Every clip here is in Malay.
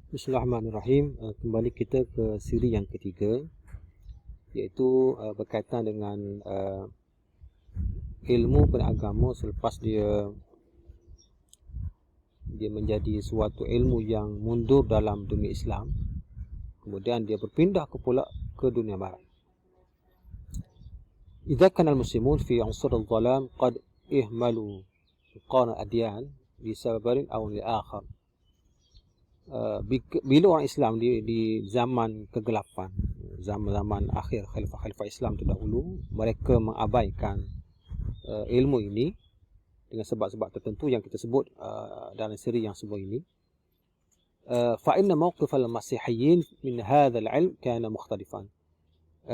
Bismillahirrahmanirrahim. Kembali kita ke siri yang ketiga, iaitu berkaitan dengan ilmu beragama selepas dia menjadi suatu ilmu yang mundur dalam dunia Islam, kemudian dia berpindah pula ke dunia barat. Idza kana al-muslimun fi 'unsur al-dhalam qad ihmalu qana adyan li sababin aw li akhar. Bila orang Islam di zaman kegelapan, zaman akhir khalifah Islam terdahulu, mereka mengabaikan ilmu ini dengan sebab-sebab tertentu yang kita sebut dalam siri yang sebelum ini. Fa inna mawqif al-masihiyyin min hadha al-'ilm kana mukhtalifan.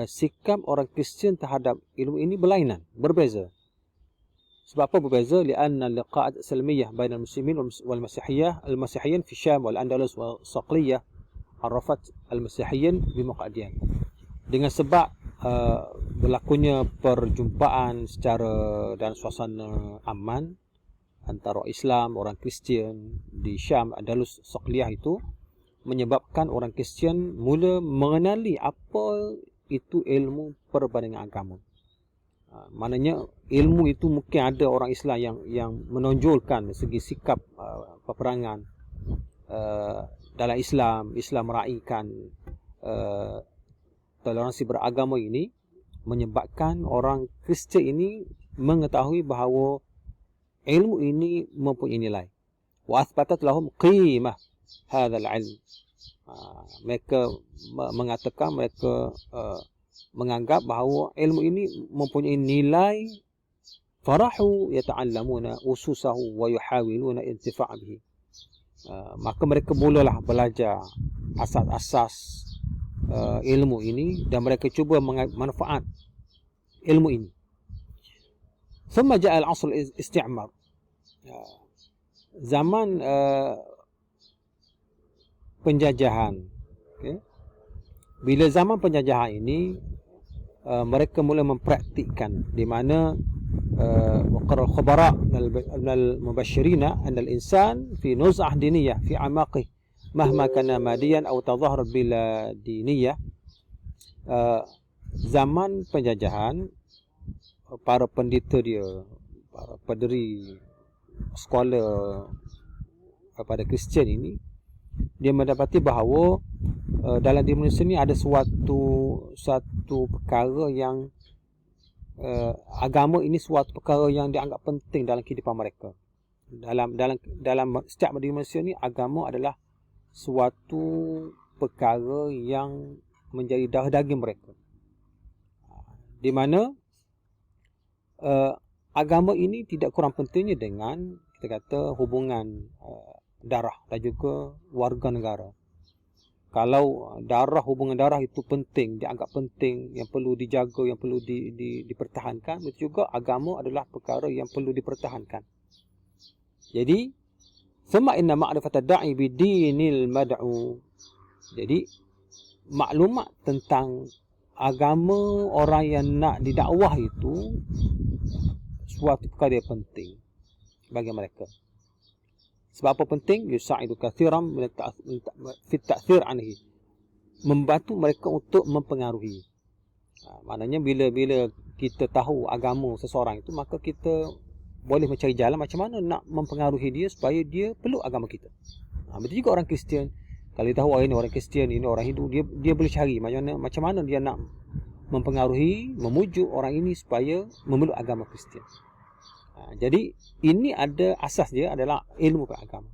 Sikap orang Kristian terhadap ilmu ini berlainan, berbeza. Sebab apa berbeza? Lianna liqa'at salmiyah bainal muslimin wal masihiyyin fi Syam wal Andalus wal Saqliyah arafat al-masihiyyin bi Muqaddiyan. Dengan sebab berlakunya perjumpaan secara dalam suasana aman antara Islam, orang Kristian di Syam, Andalus, Saqliyah itu menyebabkan orang Kristian mula mengenali apa itu ilmu perbandingan agama. Maknanya ilmu itu mungkin ada orang Islam yang menonjolkan segi sikap peperangan dalam Islam meraihkan toleransi beragama ini, menyebabkan orang Kristian ini mengetahui bahawa ilmu ini mempunyai nilai. Wa athbatat lahum qimah hadzal ilm. Mereka mengatakan, mereka menganggap bahawa ilmu ini mempunyai nilai. Farahu yata'allamuna ususahu wa yuhawiluna intifa' bihi. Maka mereka mulalah belajar asas-asas ilmu ini dan mereka cuba manfaat ilmu ini. Thumma ja'a al-'asr al-isti'mar. Zaman penjajahan. Okay. Bila zaman penjajahan ini, mereka mula mempraktikkan, di mana waqara al-khubara min al-mubashshirina anna al-insan fi nuz'ah diniyah fi amaqih mahma kana madiyan aw tadhahhar bila diniyah. Zaman penjajahan, para pendeta dia, para pendiri sekolah pada Kristian ini, dia mendapati bahawa dalam diri manusia ni ada suatu perkara yang agama ini suatu perkara yang dianggap penting dalam kehidupan mereka. Dalam setiap diri manusia ni, agama adalah suatu perkara yang menjadi darah daging mereka. Di mana agama ini tidak kurang pentingnya dengan, kita kata, hubungan darah dan juga warga negara. Kalau hubungan darah itu penting, dianggap penting, yang perlu dijaga, yang perlu dipertahankan, begitu juga agama adalah perkara yang perlu dipertahankan. Jadi, thumma inna ma'rifata da'i bidinil mad'u. Jadi, maklumat tentang agama orang yang nak didakwah itu suatu perkara yang penting bagi mereka. Sebab apa penting? Yusa'idu kathiran fi ta'thir anhi. Membantu mereka untuk mempengaruhi. Maknanya bila kita tahu agama seseorang itu, maka kita boleh mencari jalan macam mana nak mempengaruhi dia supaya dia peluk agama kita. Betul juga orang Kristian. Kalau dia tahu ini orang Kristian, ini orang Hindu, dia boleh cari macam mana dia nak mempengaruhi, memujuk orang ini supaya memeluk agama Kristian. Jadi ini ada asas dia adalah ilmu beragama.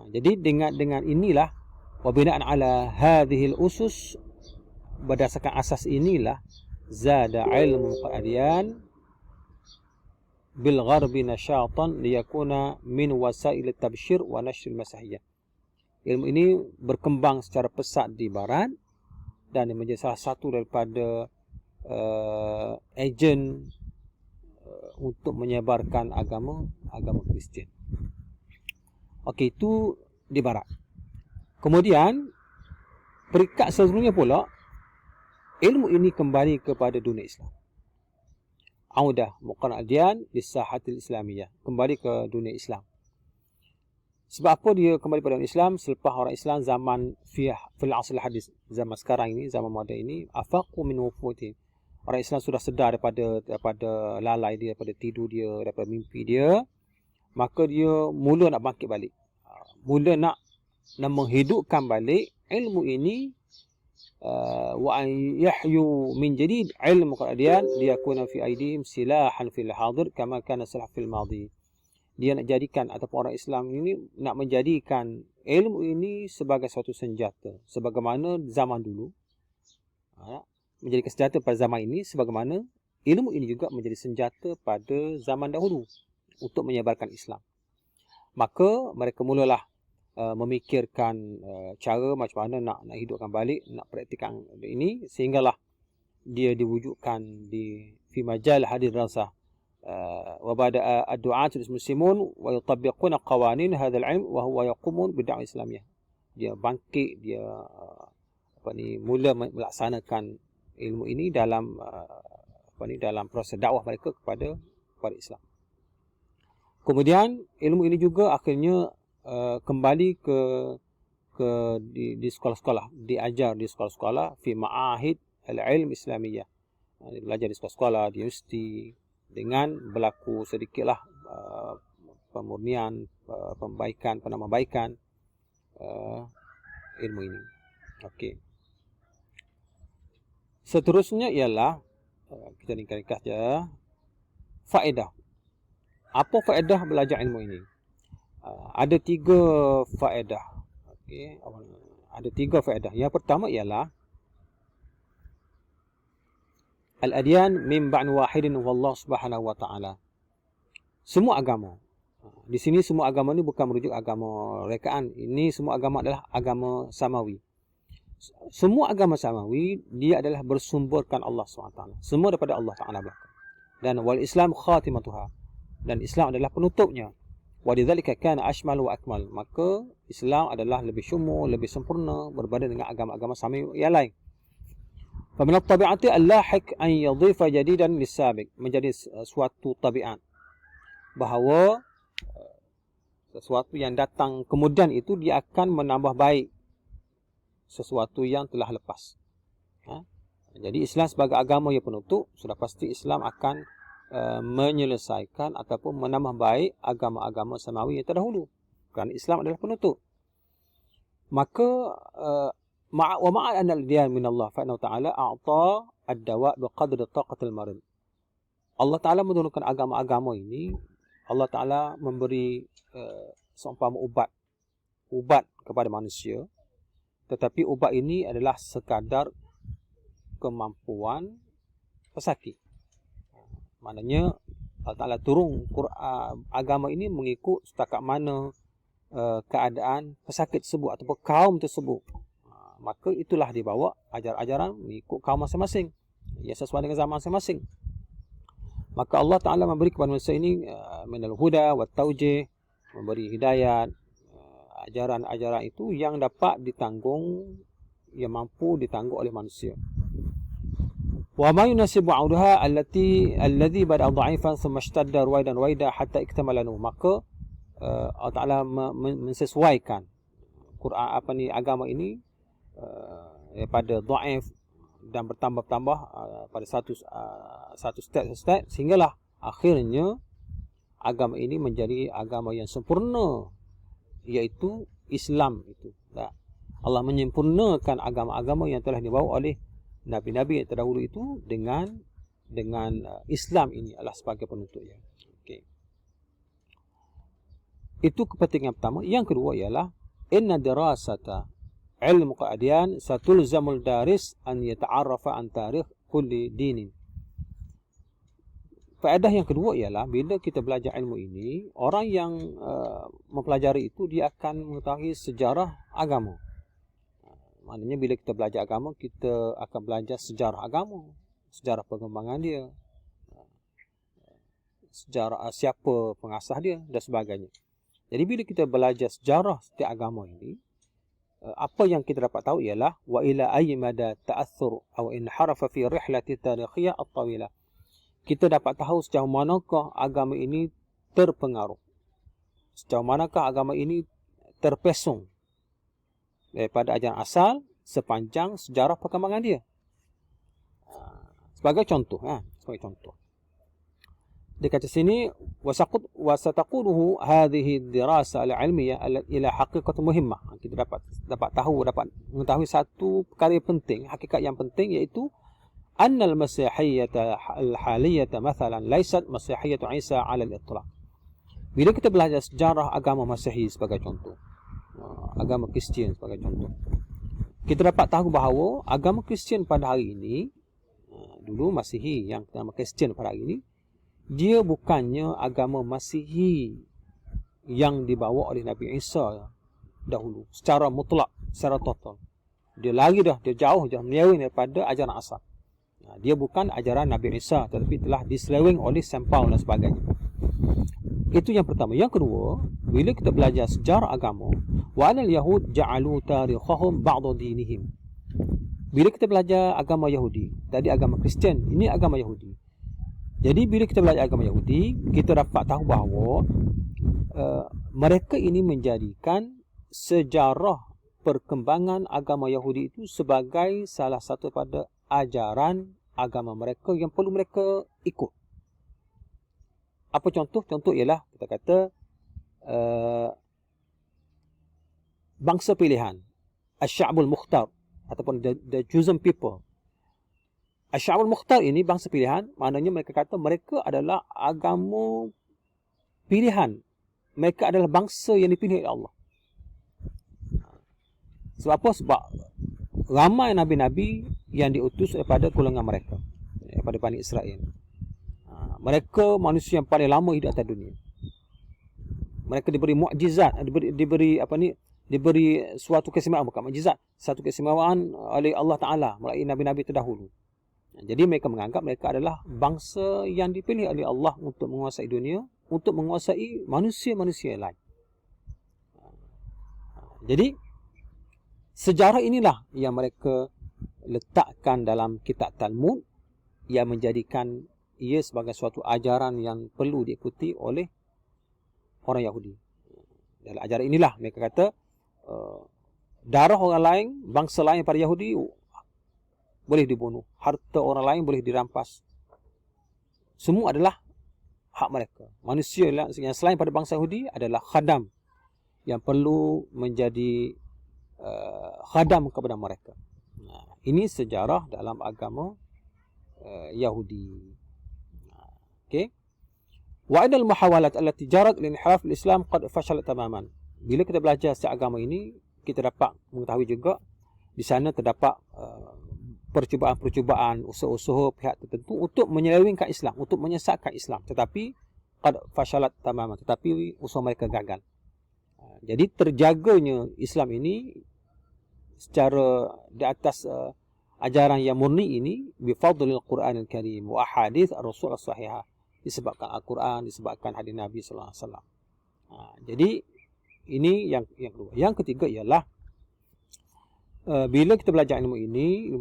Jadi dengan inilah, wa bina'an ala hadhihi al-usus, berdasarkan asas inilah, zada ilmu al-adyan bil gharbi nashatan liyakuna min wasail at-tabshir wa nashr al-masihiyah. Ilmu ini berkembang secara pesat di barat dan menjadi salah satu daripada ejen untuk menyebarkan agama Kristian. Okey, itu di barat. Kemudian peringkat seterusnya pula, ilmu ini kembali kepada dunia Islam. Audah muqarra'adiyan lisahatil islamiyah, kembali ke dunia Islam. Sebab apa dia kembali pada Islam? Selepas orang Islam zaman fil asr hadis, zaman sekarang ini, zaman moden ini, afaqu min wufuti. Orang Islam sudah sedar daripada lalai dia, daripada tidur dia, daripada mimpi dia, maka dia mula nak bangkit balik. Mula nak menghidupkan balik ilmu ini, wa an yahyu min jadid ilmu qadian liyakuna fi aidihim silahan fil hadir kama kana silah fil madi. Dia nak jadikan, ataupun orang Islam ini nak menjadikan ilmu ini sebagai suatu senjata, sebagaimana zaman dulu menjadikan senjata pada zaman ini, sebagaimana ilmu ini juga menjadi senjata pada zaman dahulu untuk menyebarkan Islam. Maka mereka mulalah memikirkan cara macam mana nak hidupkan balik, nak praktikkan ini, sehinggalah dia diwujudkan di fi majal hadir rasah wa bada ad-du'at al-muslimun wa yutabbiquna qawanin hadzal ilm wa huwa yaqumun bid-da'wah islamiyah. Dia bangkit, dia mula melaksanakan ilmu ini dalam dalam proses dakwah mereka kepada Islam. Kemudian ilmu ini juga akhirnya kembali di sekolah-sekolah, diajar di sekolah-sekolah fi ma'ahid al-ilm islamiyah. Belajar di sekolah-sekolah, di universiti, dengan berlaku sedikitlah pemurnian, penambahbaikan ilmu ini. Okey. Seterusnya ialah kita ringkas saja faedah. Apa faedah belajar ilmu ini? Ada 3 faedah. Okey, ada 3 faedah. Yang pertama ialah al-adyan min ba'in wahidin wallahu subhanahu wa ta'ala. Semua agama. Di sini semua agama ni bukan merujuk agama rekaan. Ini semua agama adalah agama samawi. Semua agama samawi dia adalah bersumberkan Allah SWT. Semua daripada Allah Ta'ala belaka. Dan wal Islam khatimatuha. Dan Islam adalah penutupnya. Wa lidzalika kana ashmal wa akmal. Maka Islam adalah lebih syumul, lebih sempurna berbanding dengan agama-agama samawi yang lain. Famin at-tabi'ati al-lahiq an yadhifa jadidan lis-sabiq. Menjadi suatu tabiat bahawa sesuatu yang datang kemudian itu dia akan menambah baik sesuatu yang telah lepas. Jadi Islam sebagai agama yang penutup, sudah pasti Islam akan menyelesaikan ataupun menambah baik agama-agama samawi yang terdahulu, kerana Islam adalah penutup. Maka wa ma'a anna al-diyan min Allah fa inna ta'ala a'ta ad-dawa' bi qadri taqatil marid. Allah Ta'ala menurunkan agama-agama ini, Allah Ta'ala memberi seumpama ubat kepada manusia, tetapi ubat ini adalah sekadar kemampuan pesakit. Maknanya Allah Ta'ala turun agama ini mengikut setakat mana keadaan pesakit tersebut ataupun kaum tersebut. Maka itulah dibawa ajar-ajaran mengikut kaum masing-masing, yang sesuai dengan zaman masing-masing. Maka Allah Ta'ala memberi kepada manusia ini minal huda wa taujih, memberi hidayat, ajaran-ajaran itu yang dapat ditanggung, yang mampu ditanggung oleh manusia. Wa ma yunasibu 'audaha alladhi bada'a dha'ifan thumma ishtadda ruwaidan hatta iktamalanu. Maka Allah Ta'ala mensesuaikan Quran agama ini daripada dhaif dan bertambah-tambah pada satu step sehinggalah akhirnya agama ini menjadi agama yang sempurna, iaitu Islam itu. Allah menyempurnakan agama-agama yang telah dibawa oleh nabi-nabi yang terdahulu itu dengan Islam ini adalah sebagai penutupnya. Okey. Itu kepentingan pertama. Yang kedua ialah inna dirasata ilmu qadian satulzamul daris an yata'arrafa an tarikh kulli dinin. Faedah yang kedua ialah bila kita belajar ilmu ini, orang yang mempelajari itu dia akan mengetahui sejarah agama. Maknanya bila kita belajar agama, kita akan belajar sejarah agama, sejarah pengembangan dia, sejarah siapa pengasas dia dan sebagainya. Jadi bila kita belajar sejarah setiap agama ini, apa yang kita dapat tahu ialah wa ila ayyi mada ta'athur aw inharafa fi rihlati tarikhiyah at-tawilah. Kita dapat tahu sejauh manakah agama ini terpengaruh, sejauh manakah agama ini terpesong daripada ajaran asal sepanjang sejarah perkembangan dia. Sebagai contoh, sebagai contoh. Dia kata sini wasataquluhu hadhihi dirasa al-ilmiyah ila haqiqat muhimmah. Kita dapat mengetahui satu perkara yang penting, hakikat yang penting, iaitu annal masihiyyata al-haliyata mathalan laysat masihiyyatu Isa 'ala al-itlaq. Bila kita belajar sejarah agama Masihi sebagai contoh, agama Kristian sebagai contoh, kita dapat tahu bahawa agama Kristian pada hari ini, dulu Masihi yang nama Kristian pada hari ini, dia bukannya agama Masihi yang dibawa oleh Nabi Isa dahulu secara mutlak, secara total. Dia lari dah, dia jauh menyeleweng daripada ajaran asal. Dia bukan ajaran Nabi Isa, tetapi telah diseleweng oleh sampau dan sebagainya. Itu yang pertama. Yang kedua, bila kita belajar sejarah agama, wa anal yahud ja'alu tarikhahum ba'd dinihim. Bila kita belajar agama Yahudi, tadi agama Kristian, ini agama Yahudi. Jadi bila kita belajar agama Yahudi, kita dapat tahu bahawa mereka ini menjadikan sejarah perkembangan agama Yahudi itu sebagai salah satu pada ajaran agama mereka yang perlu mereka ikut. Apa contoh? Contoh ialah kita kata bangsa pilihan, Asy-Sya'bul Mukhtar ataupun the chosen people. Asy-Sya'bul Mukhtar ini bangsa pilihan, maknanya mereka kata mereka adalah agama pilihan. Mereka adalah bangsa yang dipilih oleh Allah. Sebab apa? Sebab ramai nabi-nabi yang diutus daripada golongan mereka, daripada Bani Israel. Mereka manusia yang paling lama hidup atas dunia. Mereka diberi mukjizat, diberi suatu keistimewaan, bukan mukjizat, satu keistimewaan oleh Allah Taala melalui nabi-nabi terdahulu. Jadi mereka menganggap mereka adalah bangsa yang dipilih oleh Allah untuk menguasai dunia, untuk menguasai manusia-manusia lain. Jadi sejarah inilah yang mereka letakkan dalam kitab Talmud, yang menjadikan ia sebagai suatu ajaran yang perlu diikuti oleh orang Yahudi. Dalam ajaran inilah mereka kata darah orang lain, bangsa lain pada Yahudi boleh dibunuh, harta orang lain boleh dirampas. Semua adalah hak mereka. Manusia yang selain pada bangsa Yahudi adalah khadam yang perlu menjadi khadam kepada mereka. Ini sejarah dalam agama Yahudi. Okey. Wa idal muhawalat allati jarat lil inhiraf al-Islam qad fashalat tamaman. Bila kita belajar sejarah agama ini, kita dapat mengetahui juga di sana terdapat percubaan-percubaan, usaha-usaha pihak tertentu untuk menyelewengkan Islam, untuk menyesatkan Islam, tetapi qad fashalat tamaman, tetapi usaha mereka gagal. Jadi terjaganya Islam ini secara di atas ajaran yang murni ini bifadlil Quranil Karim wa ahadits ar-Rasul as-sahihah, disebabkan Al-Quran, disebabkan hadis Nabi sallallahu alaihi wasallam. Jadi ini yang kedua. Yang ketiga ialah bila kita belajar ilmu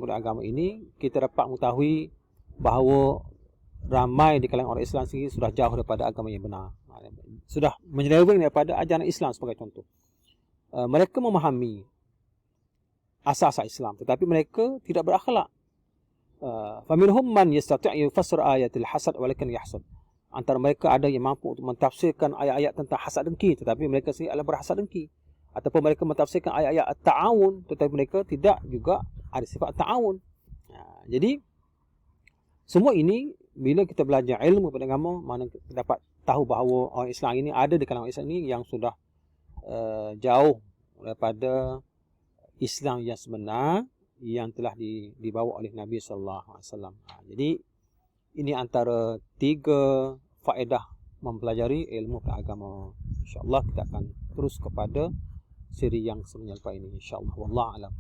agama ini, kita dapat mengetahui bahawa ramai di kalangan orang Islam sendiri sudah jauh daripada agama yang benar. Sudah menyeleweng daripada ajaran Islam sebagai contoh. Mereka memahami asas-asas Islam, tetapi mereka tidak berakhlak. Faminhum man yastati' yufassir ayatil hasad walakin yahsud. Antara mereka ada yang mampu untuk mentafsirkan ayat-ayat tentang hasad dengki, tetapi mereka sendiri adalah berhasad dengki. Ataupun mereka mentafsirkan ayat-ayat at-ta'awun, tetapi mereka tidak juga ada sifat ta'awun. Jadi semua ini bila kita belajar ilmu pada agama, mana kita dapat tahu bahawa orang Islam ini ada di kalangan Islam ini yang sudah jauh daripada Islam yang sebenar yang telah dibawa oleh Nabi sallallahu alaihi wasallam. Jadi ini antara 3 faedah mempelajari ilmu agama. Insya-Allah kita akan terus kepada siri yang sebenarnya ini, insya-Allah. Wallahu a'lam.